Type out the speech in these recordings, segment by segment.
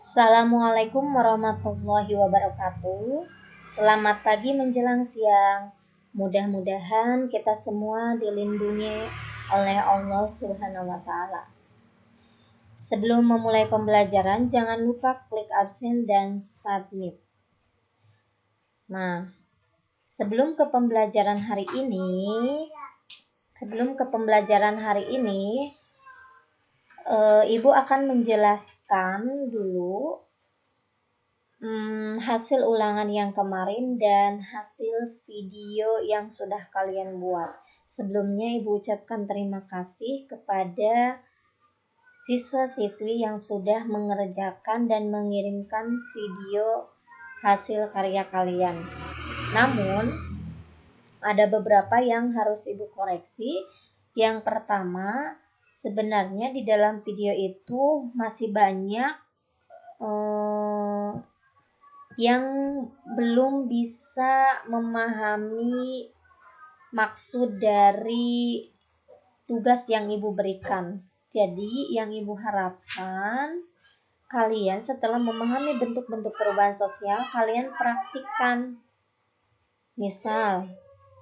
Assalamualaikum warahmatullahi wabarakatuh. Selamat pagi menjelang siang. Mudah-mudahan kita semua dilindungi oleh Allah Subhanahu wa taala. Sebelum memulai pembelajaran, jangan lupa klik absen dan submit. Nah, sebelum ke pembelajaran hari ini, Ibu akan menjelaskan dulu hasil ulangan yang kemarin dan hasil video yang sudah kalian buat. Sebelumnya Ibu ucapkan terima kasih kepada siswa-siswi yang sudah mengerjakan dan mengirimkan video hasil karya kalian. Namun, ada beberapa yang harus Ibu koreksi. Yang pertama, sebenarnya di dalam video itu masih banyak yang belum bisa memahami maksud dari tugas yang Ibu berikan. Jadi, yang Ibu harapkan kalian setelah memahami bentuk-bentuk perubahan sosial, kalian praktikkan. Misal,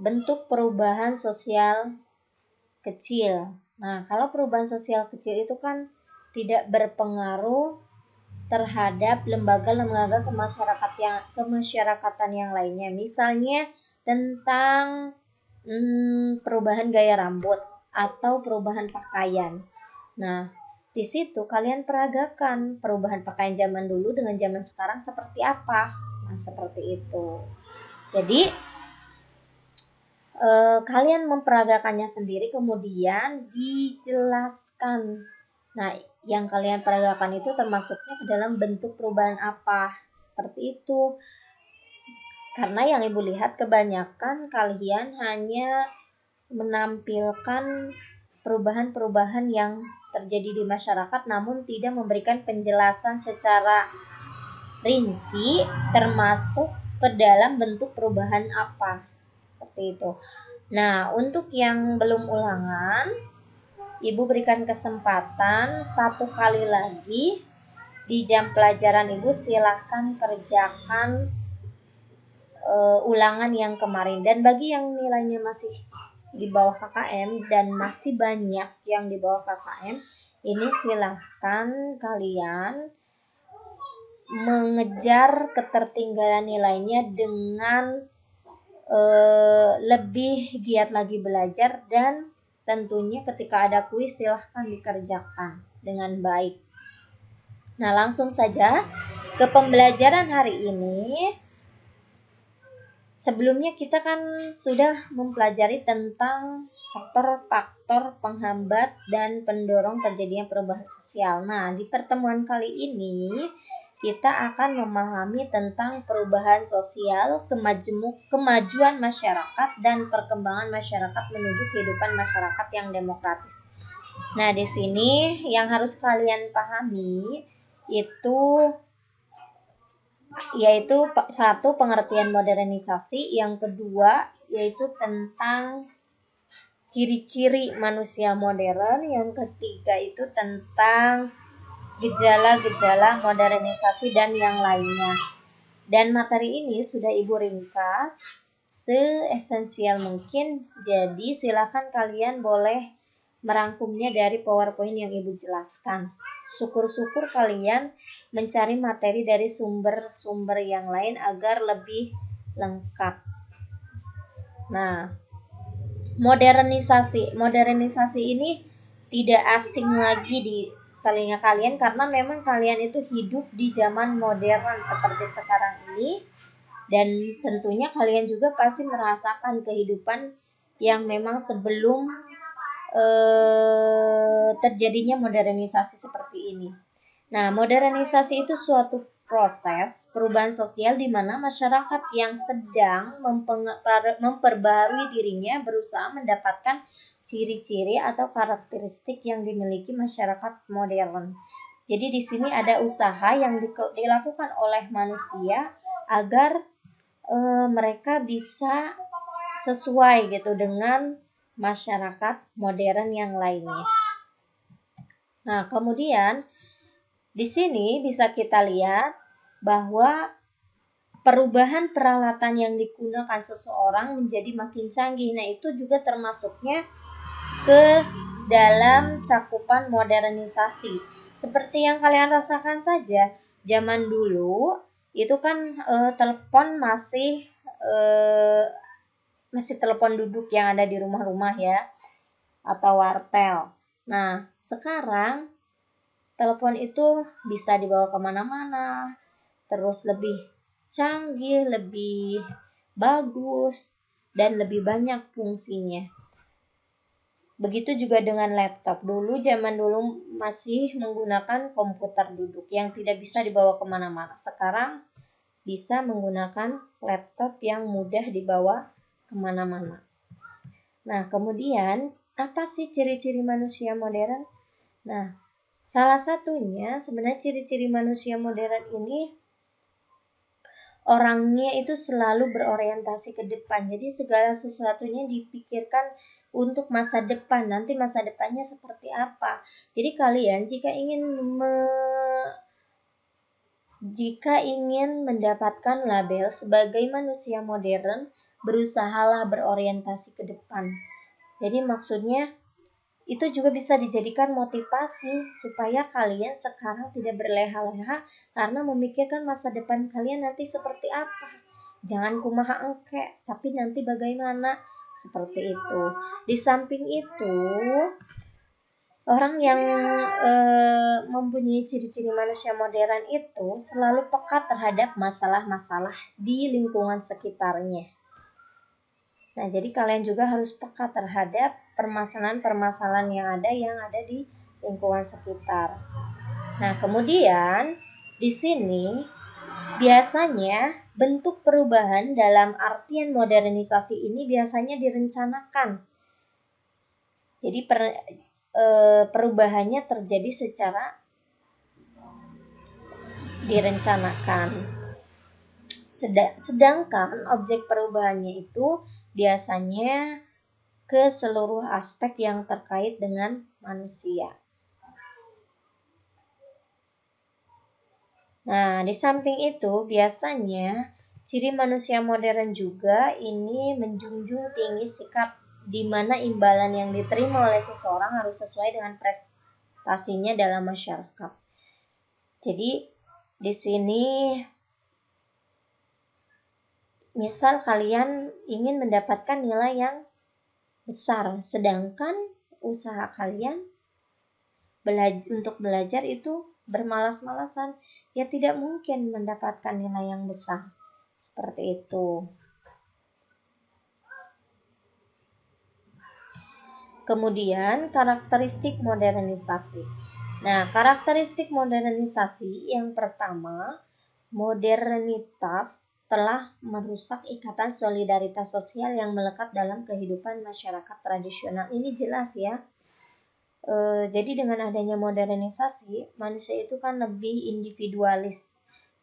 bentuk perubahan sosial kecil. Nah, kalau perubahan sosial kecil itu kan tidak berpengaruh terhadap lembaga-lembaga kemasyarakatan yang lainnya. Misalnya tentang perubahan gaya rambut atau perubahan pakaian. Nah, di situ kalian peragakan perubahan pakaian zaman dulu dengan zaman sekarang seperti apa. Nah, seperti itu. Jadi kalian memperagakannya sendiri, kemudian dijelaskan. Nah, yang kalian peragakan itu termasuknya ke dalam bentuk perubahan apa, seperti itu. Karena yang Ibu lihat kebanyakan kalian hanya menampilkan perubahan-perubahan yang terjadi di masyarakat, namun tidak memberikan penjelasan secara rinci termasuk ke dalam bentuk perubahan apa. Seperti itu. Nah, untuk yang belum ulangan, Ibu berikan kesempatan 1 kali lagi di jam pelajaran Ibu, silahkan kerjakan ulangan yang kemarin. Dan bagi yang nilainya masih di bawah KKM dan masih banyak yang di bawah KKM, ini silahkan kalian mengejar ketertinggalan nilainya dengan lebih giat lagi belajar, dan tentunya ketika ada kuis silahkan dikerjakan dengan baik. Nah, langsung saja ke pembelajaran hari ini. Sebelumnya kita kan sudah mempelajari tentang faktor-faktor penghambat dan pendorong terjadinya perubahan sosial. Nah, di pertemuan kali ini kita akan memahami tentang perubahan sosial, kemajuan masyarakat, dan perkembangan masyarakat menuju kehidupan masyarakat yang demokratis. Nah, di sini yang harus kalian pahami itu yaitu 1, pengertian modernisasi, yang kedua yaitu tentang ciri-ciri manusia modern, yang ketiga itu tentang gejala-gejala modernisasi dan yang lainnya. Dan materi ini sudah Ibu ringkas se-esensial mungkin, jadi silakan kalian boleh merangkumnya dari PowerPoint yang Ibu jelaskan. Syukur-syukur kalian mencari materi dari sumber-sumber yang lain agar lebih lengkap. Nah, modernisasi ini tidak asing lagi di telinga kalian, karena memang kalian itu hidup di zaman modern seperti sekarang ini, dan tentunya kalian juga pasti merasakan kehidupan yang memang sebelum terjadinya modernisasi seperti ini. Nah, modernisasi itu suatu proses perubahan sosial di mana masyarakat yang sedang memperbarui dirinya berusaha mendapatkan ciri-ciri atau karakteristik yang dimiliki masyarakat modern. Jadi di sini ada usaha yang dilakukan oleh manusia agar mereka bisa sesuai gitu dengan masyarakat modern yang lainnya. Nah, kemudian Di sini bisa kita lihat bahwa perubahan peralatan yang digunakan seseorang menjadi makin canggih. Nah, itu juga termasuknya ke dalam cakupan modernisasi. Seperti yang kalian rasakan saja, zaman dulu itu kan telepon masih telepon duduk yang ada di rumah-rumah ya, atau wartel. Nah, sekarang telepon itu bisa dibawa kemana-mana, terus lebih canggih, lebih bagus, dan lebih banyak fungsinya. Begitu juga dengan laptop. Zaman dulu masih menggunakan komputer duduk yang tidak bisa dibawa kemana-mana. Sekarang bisa menggunakan laptop yang mudah dibawa kemana-mana. Nah, kemudian apa sih ciri-ciri manusia modern? Nah, salah satunya sebenarnya ciri-ciri manusia modern ini orangnya itu selalu berorientasi ke depan. Jadi segala sesuatunya dipikirkan untuk masa depan. Nanti masa depannya seperti apa. Jadi kalian jika ingin mendapatkan label sebagai manusia modern, berusahalah berorientasi ke depan. Jadi maksudnya itu juga bisa dijadikan motivasi supaya kalian sekarang tidak berleha-leha karena memikirkan masa depan kalian nanti seperti apa. Jangan kumaha engke, tapi nanti bagaimana, seperti itu. Di samping itu, orang yang mempunyai ciri-ciri manusia modern itu selalu peka terhadap masalah-masalah di lingkungan sekitarnya. Nah, jadi kalian juga harus peka terhadap permasalahan-permasalahan yang ada di lingkungan sekitar. Nah, kemudian di sini biasanya bentuk perubahan dalam artian modernisasi ini biasanya direncanakan. Jadi perubahannya terjadi secara direncanakan. Sedangkan objek perubahannya itu biasanya ke seluruh aspek yang terkait dengan manusia. Nah, di samping itu biasanya ciri manusia modern juga ini menjunjung tinggi sikap di mana imbalan yang diterima oleh seseorang harus sesuai dengan prestasinya dalam masyarakat. Jadi di sini misal kalian ingin mendapatkan nilai yang besar, sedangkan usaha kalian untuk belajar itu bermalas-malasan, ya tidak mungkin mendapatkan nilai yang besar. Seperti itu. Kemudian karakteristik modernisasi. Nah, karakteristik modernisasi yang pertama, modernitas telah merusak ikatan solidaritas sosial yang melekat dalam kehidupan masyarakat tradisional. Ini jelas ya. Jadi dengan adanya modernisasi, manusia itu kan lebih individualis,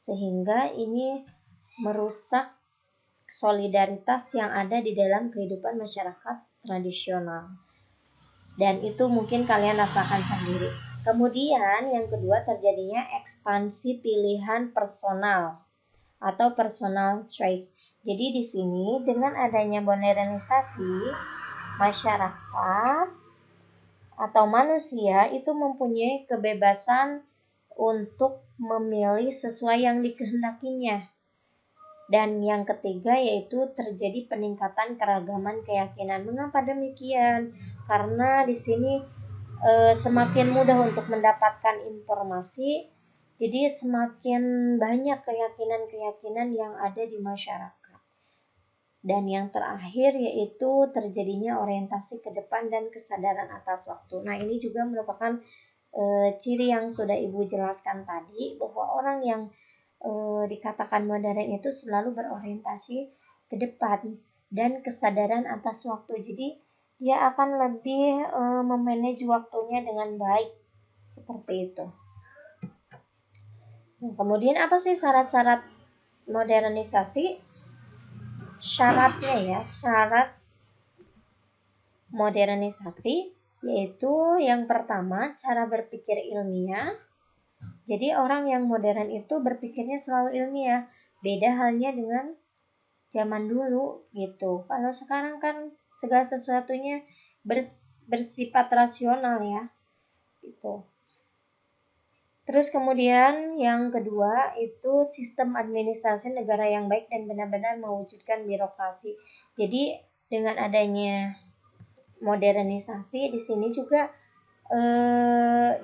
sehingga ini merusak solidaritas yang ada di dalam kehidupan masyarakat tradisional. Dan itu mungkin kalian rasakan sendiri. Kemudian yang kedua, terjadinya ekspansi pilihan personal atau personal choice. Jadi di sini dengan adanya modernisasi, masyarakat atau manusia itu mempunyai kebebasan untuk memilih sesuai yang dikehendakinya. Dan yang ketiga yaitu terjadi peningkatan keragaman keyakinan. Mengapa demikian? Karena di sini semakin mudah untuk mendapatkan informasi, jadi semakin banyak keyakinan-keyakinan yang ada di masyarakat. Dan yang terakhir yaitu terjadinya orientasi ke depan dan kesadaran atas waktu. Nah, ini juga merupakan ciri yang sudah Ibu jelaskan tadi, bahwa orang yang dikatakan modern itu selalu berorientasi ke depan dan kesadaran atas waktu. Jadi dia akan lebih memanage waktunya dengan baik, seperti itu. Nah, kemudian apa sih syarat-syarat modernisasi? Syarat modernisasi yaitu yang pertama, cara berpikir ilmiah. Jadi orang yang modern itu berpikirnya selalu ilmiah. Beda halnya dengan zaman dulu gitu. Kalau sekarang kan segala sesuatunya bersifat rasional ya. Gitu. Terus kemudian yang kedua itu sistem administrasi negara yang baik dan benar-benar mewujudkan birokrasi. Jadi dengan adanya modernisasi di sini juga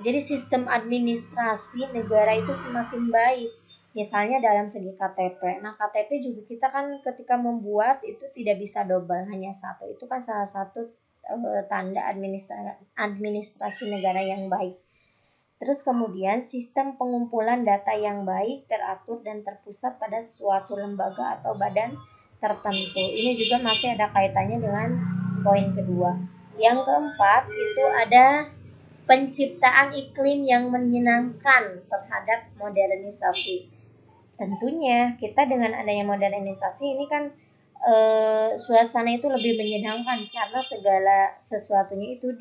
jadi sistem administrasi negara itu semakin baik. Misalnya dalam segi KTP. Nah, KTP juga kita kan ketika membuat itu tidak bisa double, hanya satu. Itu kan salah satu tanda administrasi negara yang baik. Terus kemudian sistem pengumpulan data yang baik, teratur dan terpusat pada suatu lembaga atau badan tertentu. Ini juga masih ada kaitannya dengan poin kedua. Yang keempat itu ada penciptaan iklim yang menyenangkan terhadap modernisasi. Tentunya kita dengan adanya modernisasi ini kan suasana itu lebih menyenangkan karena segala sesuatunya itu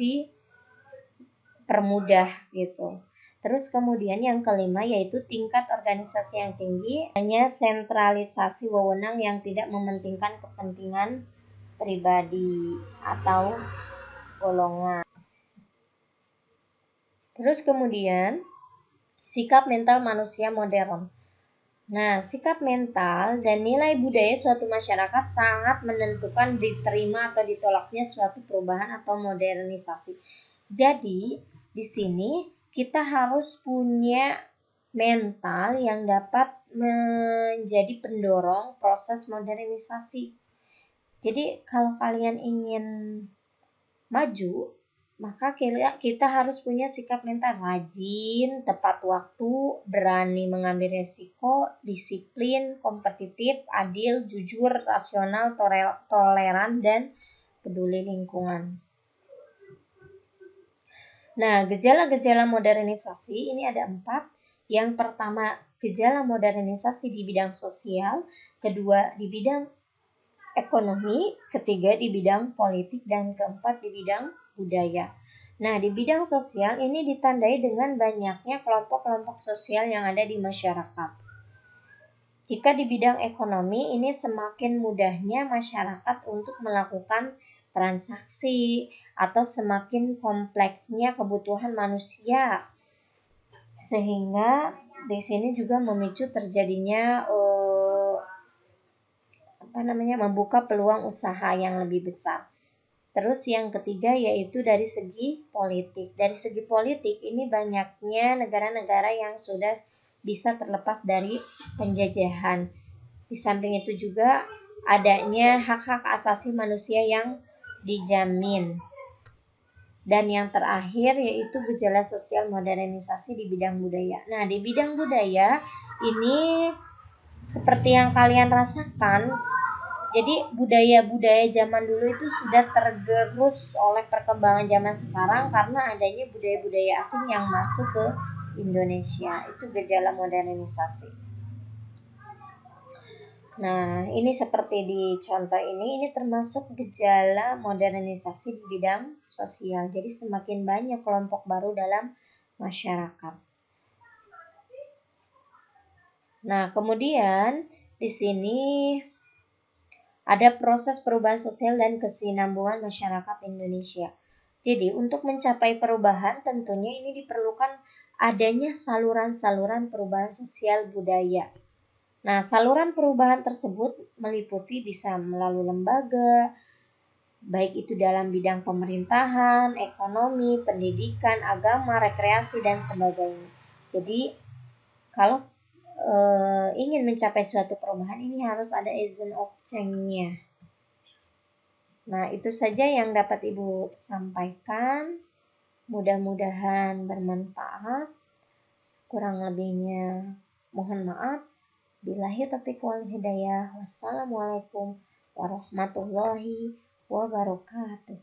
dipermudah gitu. Terus kemudian yang kelima yaitu tingkat organisasi yang tinggi, hanya sentralisasi wewenang yang tidak mementingkan kepentingan pribadi atau golongan. Terus kemudian sikap mental manusia modern. Nah, sikap mental dan nilai budaya suatu masyarakat sangat menentukan diterima atau ditolaknya suatu perubahan atau modernisasi. Jadi, di sini kita harus punya mental yang dapat menjadi pendorong proses modernisasi. Jadi, kalau kalian ingin maju, maka kita harus punya sikap mental rajin, tepat waktu, berani mengambil resiko, disiplin, kompetitif, adil, jujur, rasional, toleran, dan peduli lingkungan. Nah, gejala-gejala modernisasi ini ada 4. Yang pertama, gejala modernisasi di bidang sosial, kedua di bidang ekonomi, ketiga di bidang politik, dan keempat di bidang budaya. Nah, di bidang sosial ini ditandai dengan banyaknya kelompok-kelompok sosial yang ada di masyarakat. Jika di bidang ekonomi ini semakin mudahnya masyarakat untuk melakukan transaksi atau semakin kompleksnya kebutuhan manusia, sehingga di sini juga memicu terjadinya membuka peluang usaha yang lebih besar. Terus yang ketiga yaitu dari segi politik. Dari segi politik ini banyaknya negara-negara yang sudah bisa terlepas dari penjajahan. Di samping itu juga adanya hak-hak asasi manusia yang dijamin. Dan yang terakhir yaitu gejala sosial modernisasi di bidang budaya. Nah, di bidang budaya ini seperti yang kalian rasakan, jadi budaya-budaya zaman dulu itu sudah tergerus oleh perkembangan zaman sekarang karena adanya budaya-budaya asing yang masuk ke Indonesia. Itu gejala modernisasi. Nah, ini seperti di contoh ini termasuk gejala modernisasi di bidang sosial. Jadi semakin banyak kelompok baru dalam masyarakat. Nah, kemudian di sini ada proses perubahan sosial dan kesinambungan masyarakat Indonesia. Jadi untuk mencapai perubahan tentunya ini diperlukan adanya saluran-saluran perubahan sosial budaya. Nah, saluran perubahan tersebut meliputi bisa melalui lembaga, baik itu dalam bidang pemerintahan, ekonomi, pendidikan, agama, rekreasi, dan sebagainya. Jadi kalau ingin mencapai suatu perubahan ini harus ada agent of change-nya. Nah, itu saja yang dapat Ibu sampaikan. Mudah-mudahan bermanfaat. Kurang lebihnya mohon maaf. Billahi taufiq wal hidayah. Wassalamualaikum warahmatullahi wabarakatuh.